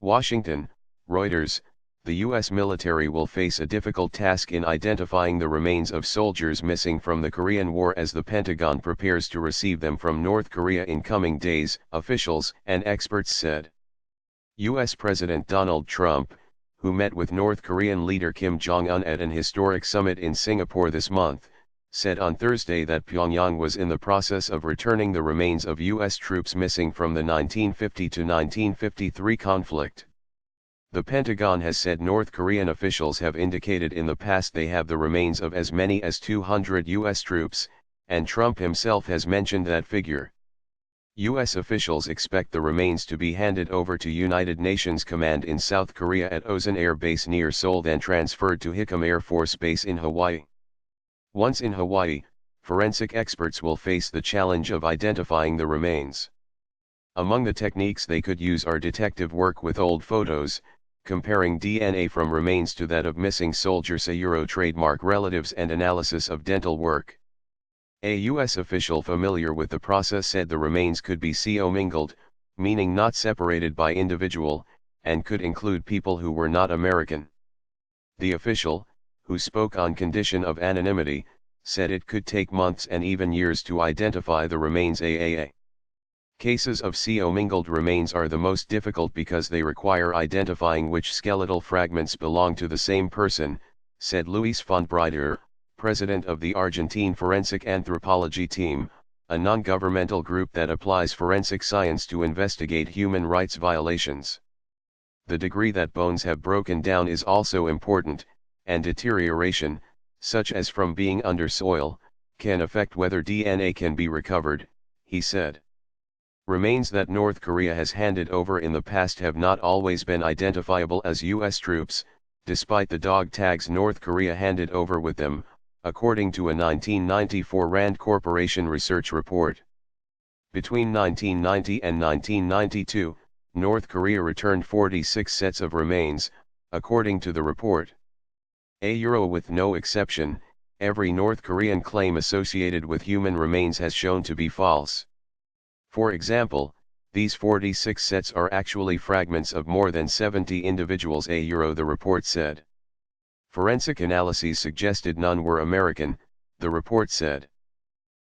Washington, Reuters, the U.S. military will face a difficult task in identifying the remains of soldiers missing from the Korean War as the Pentagon prepares to receive them from North Korea in coming days, officials and experts said. U.S. President Donald Trump, who met with North Korean leader Kim Jong-un at an historic summit in Singapore this month, said on Thursday that Pyongyang was in the process of returning the remains of U.S. troops missing from the 1950 to 1953 conflict. The Pentagon has said North Korean officials have indicated in the past they have the remains of as many as 200 U.S. troops, and Trump himself has mentioned that figure. U.S. officials expect the remains to be handed over to United Nations Command in South Korea at Osan Air Base near Seoul, then transferred to Hickam Air Force Base in Hawaii. Once in Hawaii, forensic experts will face the challenge of identifying the remains. Among the techniques they could use are detective work with old photos, comparing DNA from remains to that of missing soldiers, a Euro trademark relatives, and analysis of dental work. A U.S. official familiar with the process said the remains could be commingled, meaning not separated by individual, and could include people who were not American. The official, who spoke on condition of anonymity, said it could take months and even years to identify the remains. Cases of commingled remains are the most difficult because they require identifying which skeletal fragments belong to the same person, said Luis Fonbrider, president of the Argentine Forensic Anthropology Team, a non-governmental group that applies forensic science to investigate human rights violations. The degree that bones have broken down is also important, and deterioration, such as from being under soil, can affect whether DNA can be recovered, he said. Remains that North Korea has handed over in the past have not always been identifiable as U.S. troops, despite the dog tags North Korea handed over with them, according to a 1994 Rand Corporation research report. Between 1990 and 1992, North Korea returned 46 sets of remains, according to the report. With no exception, every North Korean claim associated with human remains has shown to be false. For example, these 46 sets are actually fragments of more than 70 individuals. The report said. Forensic analyses suggested none were American, the report said.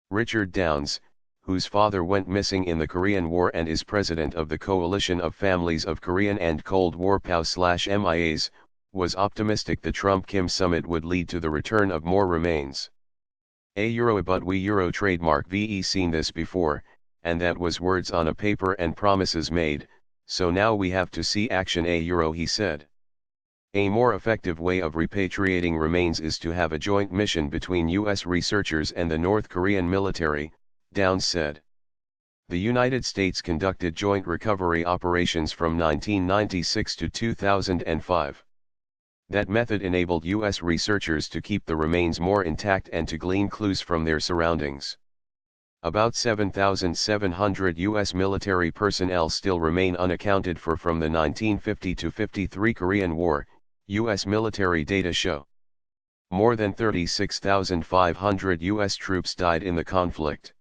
Richard Downs, whose father went missing in the Korean War and is president of the Coalition of Families of Korean and Cold War POW/MIAs, was optimistic the Trump-Kim summit would lead to the return of more remains. But we trademark VE seen this before, and that was words on a paper and promises made, so now we have to see action. He said. A more effective way of repatriating remains is to have a joint mission between U.S. researchers and the North Korean military, Downs said. The United States conducted joint recovery operations from 1996 to 2005. That method enabled U.S. researchers to keep the remains more intact and to glean clues from their surroundings. About 7,700 U.S. military personnel still remain unaccounted for from the 1950 to 53 Korean War, U.S. military data show. More than 36,500 U.S. troops died in the conflict.